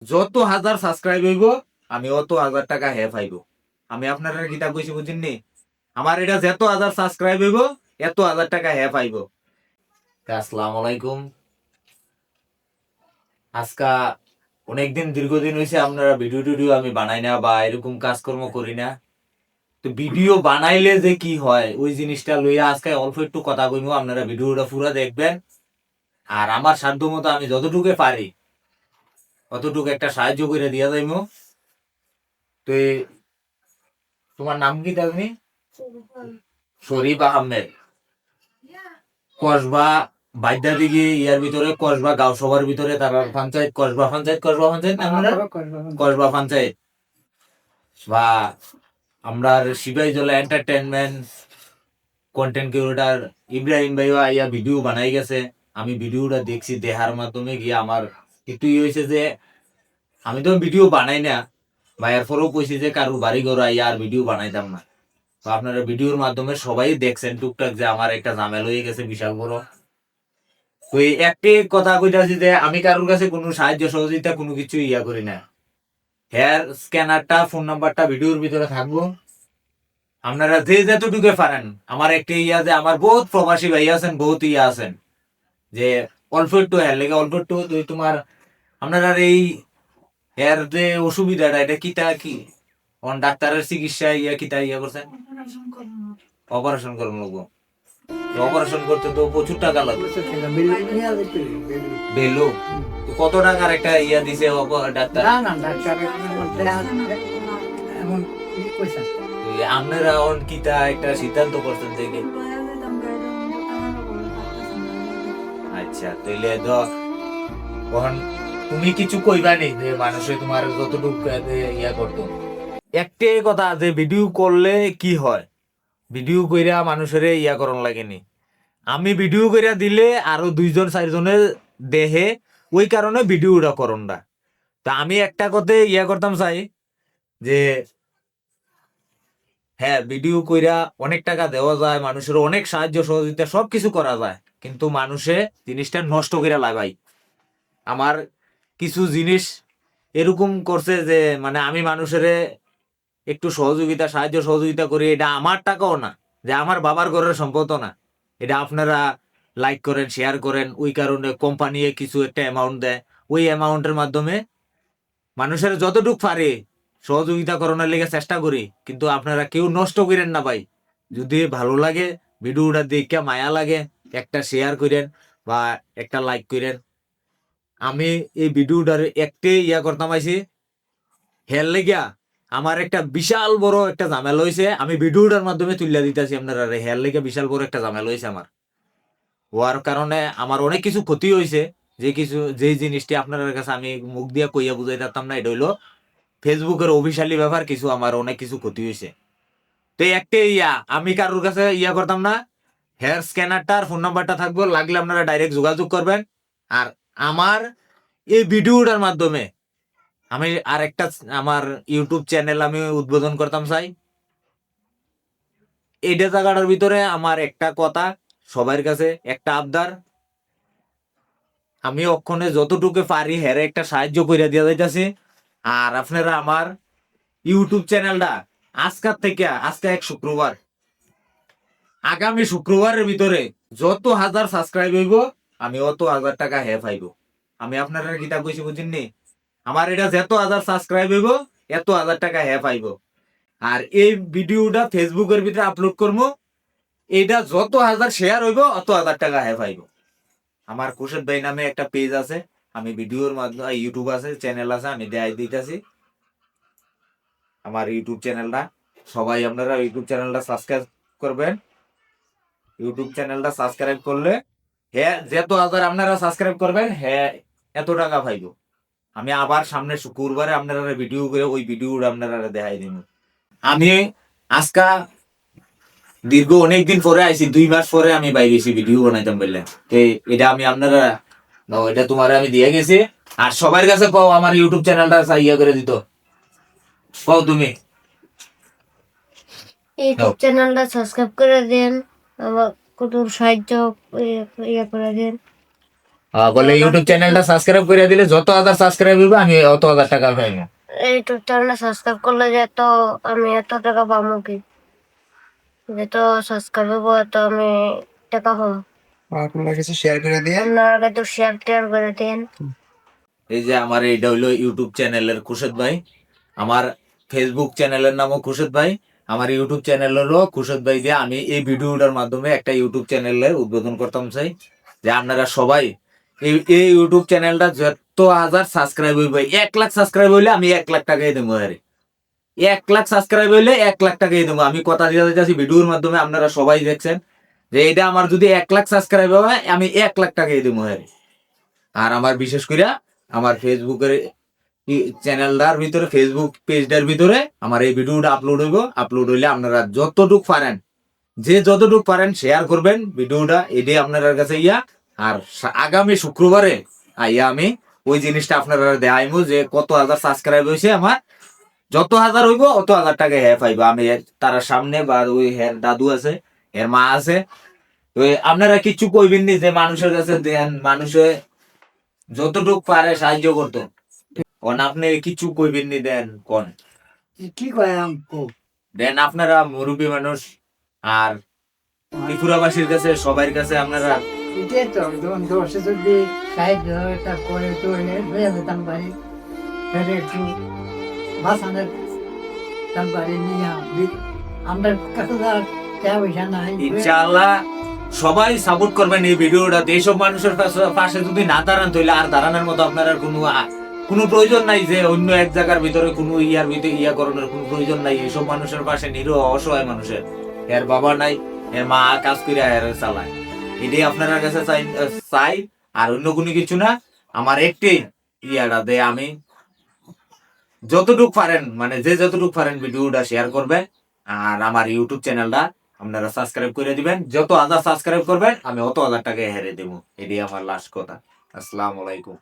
যত হাজার সাবস্ক্রাইব হইব আমি অত হাজার টাকা হে পাইব। আমি আপনারা কিতা কইছি বুঝিননি? আমার এটা যত হাজার সাবস্ক্রাইব হইব এত হাজার টাকা হে পাইব। আসসালামু আলাইকুম। আজকা অনেকদিন দীর্ঘদিন হয়েছে আপনারা ভিডিও টিডিও আমি বানাই না বা এরকম কাজকর্ম করি না। তো ভিডিও বানাইলে যে কি হয় ওই জিনিসটা লইয়া আজকে অল্প একটু কথা কইব, আপনারা ভিডিওটা পুরো দেখবেন। আর আমার সাধ্য মতো আমি যতটুকু পারি অতটুকু একটা সাহায্য করে দিয়া যাইমু। তো তোমার নাম কি তুমি? শরীফ আহমেদ। কসবা বাইদা দিকে ইয়ার ভিতরে কসবা গাঁও সভার ভিতরে তার পঞ্চায়েত কসবা পঞ্চায়েত কসবা পঞ্চায়েত বা আমরা সিপাহী জেলা এন্টারটেনমেন্ট কন্টেন্ট ক্রিয়েটর ইব্রাহিম ভাইও আইয়া ভিডিও বানাই গেছে। আমি ভিডিওটা দেখছি, দেখার মাধ্যমে গিয়ে আমার একটু হয়েছে যে আমি তো ভিডিও বানাই না, ভাইয়ার পরেও কইছি যে কারোর বাড়ি ঘর আইয়া আর ভিডিও বানাইতাম না। তো আপনারা ভিডিওর মাধ্যমে সবাই দেখছেন টুকটাক যে আমার একটা ঝামেলা হয়ে গেছে বিশাল বড়। তো এই একটি কথা কইতাছি যে আমি কারোর কাছে কোনো সাহায্য সহযোগিতা কোনো কিছু ইয়া করি না। হেয়ার স্ক্যানারটা ফোন নাম্বারটা ভিডিওর ভিতরে থাকবো। আপনারা যে যতটুকু পারেন, আমার একটা ইয়া যে আমার বহুত প্রবাসী ভাই আছেন, বহুত ইয়া আছেন যে অল্প একটু হেয়ার লেগে অল্প একটু তোমার আপনারা এই হেয়ার যে অসুবিধাটা এটা কিতা কি ডাক্তারের চিকিৎসা ইয়া কিতা ইয়া করছেন? অপারেশন করুন লোক। অপারেশন করতে তো প্রচুর টাকা লাগবে। বেলো তো কত টাকার একটা ইয়া দিছে ডাক্তার? আপনারা কিতা একটা সিদ্ধান্ত করছেন যে আচ্ছা তাইলে তো তখন তুমি কিছু কইবা নি যে মানুষে তোমার যতটুকু ইয়া করতো? একটাই কথা যে ভিডিও করলে কি হয়, ভিডিও কইরা মানুষের ইয়া করন লাগেনি। আমি ভিডিও কইরা দিলে আরো 2-4 জনের দেহে, ওই কারণে ভিডিওটা করন না। তা আমি একটা কথা ইয়া করতাম চাই যে হ্যাঁ ভিডিও কইরা অনেক টাকা দেওয়া যায়, মানুষের অনেক সাহায্য সহযোগিতা সবকিছু করা যায়, কিন্তু মানুষে জিনিসটা নষ্ট করে লাগাই। আমার কিছু জিনিস এরকম করছে যে মানে আমি মানুষের একটু সহযোগিতা সাহায্য সহযোগিতা করি, এটা আমার টাকাও না, যে আমার বাবার ঘরের সম্পদও না। এটা আপনারা লাইক করেন শেয়ার করেন, ওই কারণে কোম্পানি কিছু একটা অ্যামাউন্ট দেয়, ওই অ্যামাউন্টের মাধ্যমে মানুষের যতটুক পারে সহযোগিতা করানোর লেগে চেষ্টা করি। কিন্তু আপনারা কেউ নষ্ট করেন না ভাই। যদি ভালো লাগে ভিডিওটা দেখে মায়া লাগে একটা শেয়ার করেন বা একটা লাইক করেন। আমি এই ভিডিওটার একটাই ইয়া করতাম আইছি, হের লেগিয়া আমার একটা বিশাল বড় একটা ঝামেলা হয়েছে, আমি ভিডিওটার মাধ্যমে তুলে দিতেছি আপনারা। হের লেগে বিশাল বড় একটা ঝামেলা হয়েছে আমার, হওয়ার কারণে আমার অনেক কিছু ক্ষতি হয়েছে। যে জিনিসটি আপনার কাছে আমি মুখ দিয়া কইয়া বুঝাই পারতাম না, এটা হইলো ফেসবুকের অভিশালী ব্যাপার, কিছু আমার অনেক কিছু ক্ষতি হয়েছে। তো একটাই ইয়া আমি কারোর কাছে ইয়া করতাম না, হেয়ার স্ক্যানারটা আর ফোন নাম্বারটা থাকবো, লাগলে আপনারা ডাইরেক্ট যোগাযোগ করবেন। আর আমার এই ভিডিওটার মাধ্যমে আমি আর একটা আমার ইউটিউব চ্যানেল আমি উদ্বোধন করতাম চাই। এইটা জায়গাটার ভিতরে আমার একটা কথা, সবার কাছে একটা আবদার, আমি অক্ষণে যতটুকু পারি হেরে একটা সাহায্য করে দিয়ে যাইতেছি। আর আপনারা আমার ইউটিউব চ্যানেলটা আজকে এক শুক্রবার, আগামী শুক্রবারের ভিতরে যত হাজার সাবস্ক্রাইব হইব আমি অত হাজার টাকা হে পাইব। আমি আপনারা কিতা কইছি বুঝিননি? আমার এটা যত হাজার সাবস্ক্রাইব হইব এত হাজার টাকা হে পাইব। আর এই ভিডিওটা ফেসবুকের ভিতরে আপলোড করবো, এইটা যত হাজার শেয়ার হইব অত হাজার টাকা হে পাইব। আমার খুরশেদ ভাই নামে একটা পেজ আছে, আমি ভিডিওর মাধ্যমে ইউটিউব আছে চ্যানেল আছে, আমি দেখাই দিতেছি আমার ইউটিউব চ্যানেলটা। সবাই আপনারা ইউটিউব চ্যানেলটা সাবস্ক্রাইব করবেন। ইউটিউব চ্যানেলটা সাবস্ক্রাইব করলে হ্যাঁ যত হাজার আপনারা সাবস্ক্রাইব করবেন হ্যাঁ এত টাকা পাইব। আমি আবার সামনে শুক্রবারে আপনারা ভিডিও করে ওই ভিডিওটা আপনারা দেখাই দিব। আমি আজকা দীর্ঘ অনেকদিন পরে আইছি, 2 মাস পরে আমি বাইরেছি ভিডিও বানাইতাম বললেন। এটা আমি আপনারা এটা তোমার আমি দিয়ে গেছি। আর সবার কাছে পাও আমার ইউটিউব চ্যানেলটা ইয়া করে দিত, পাও তুমি ইউটিউব চ্যানেলটা সাবস্ক্রাইব করে দেন, আবার কত সাহায্য ইয়ে করে দেন। বলে ইউটিউব চ্যানেলটা সাবস্ক্রাইব করে দিলে যত হাজার সাবস্ক্রাইব হবে আমি অত হাজার টাকা পাইবো। ইউটিউব চ্যানেল সাবস্ক্রাইব করলে যে তো আমি এত টাকা পাবো কি, যত সাবস্ক্রাইব হবো এত আমি টাকা পাবো। আপনারা কিছু শেয়ার করে দিয়ে আপনারা একটু শেয়ার টেয়ার করে দিন। এই যে আমার এইটা হইলো ইউটিউব চ্যানেলের খুরশেদ ভাই, আমার ফেসবুক চ্যানেলের নামও খুরশেদ ভাই, আমার ইউটিউব চ্যানেলেরও খুরশেদ ভাই দিয়ে আমি এই ভিডিওটার মাধ্যমে একটা ইউটিউব চ্যানেলের উদ্বোধন করতাম চাই যে আপনারা সবাই এই ইউটিউব চ্যানেলটা যত হাজার সাবস্ক্রাইব হইবে 1 লাখ সাবস্ক্রাইব হইলে আমি 1 লাখ টাকাই দেবো। আরে 1 লাখ সাবস্ক্রাইব হইলে 1 লাখ টাকাই দেবো। আমি কথা দিয়ে যাচ্ছি ভিডিওর মাধ্যমে, আপনারা সবাই দেখছেন যে এটা আমার যদি 1 লাখ সাবস্ক্রাইব হয় আমি 1 লাখ টাকাই দেবো। আর আমার বিশেষ করে আমার ফেসবুকের চ্যানেলটার ভিতরে, ফেসবুক পেজটার ভিতরে আমার এই ভিডিওটা আপলোড হইব। আপলোড হইলে আপনারা যতটুক পারেন, যে যতটুক পারেন শেয়ার করবেন ভিডিওটা, এটাই আপনার কাছে ইয়া। আর আগামী শুক্রবারে আইয়া আমি ওই জিনিসটা আপনারা দেখাইমু যে কত হাজার সাবস্ক্রাইব হয়েছে আমার, যত হাজার হইব অত হাজার টাকা পাইবো আমি তার সামনে। বা ওই হ্যাঁ দাদু আছে, এর মা আছে, তো আপনারা কিচ্ছু কইবেন নি যে মানুষের কাছে দেন, মানুষে যতটুক পারে সাহায্য করতো। কোন আপনি কিছু কইবেন নি, দেন কোন কি কয় দেন আপনারা মুরব্বী মানুষ আর ত্রিপুরাবাসীর কাছে সবার কাছে আপনারা এটাই তো যখন দশে যদি সাহায্য হয় তারপরে তো হয়ে যেতাম পারি একটু বাসানের তার বাড়ি নিয়ে আমরা কাছে টাকা পয়সা নাই ইনশাআল্লাহ সবাই সাপোর্ট করবেন এই ভিডিওটা। এইসব মানুষের পাশে যদি না দাঁড়ান তাহলে আর দাঁড়ানোর মতো আপনার আর কোনো প্রয়োজন নাই যে অন্য এক জায়গার ভিতরে কোনো ইয়ার ভিতরে ইয়া করানোর কোনো প্রয়োজন নাই। এইসব মানুষের পাশে নিরীহ অসহায় মানুষের, এর বাবা নাই, এর মা কাজ করে এর চালায়, এটাই আপনার কাছে চাই। আর অন্য কোনো কিছু না। আমার একটি ইয়াটা দে আমি যতটুকু পারেন, মানে যে যতটুকু পারেন ভিডিওটা শেয়ার করবেন। আর আমার ইউটিউব চ্যানেলটা আপনারা সাবস্ক্রাইব করে দিবেন। যত হাজার সাবস্ক্রাইব করবেন আমি অত হাজার টাকা হেরে দেবো। এটাই আমার লাস্ট কথা। আসসালামু আলাইকুম।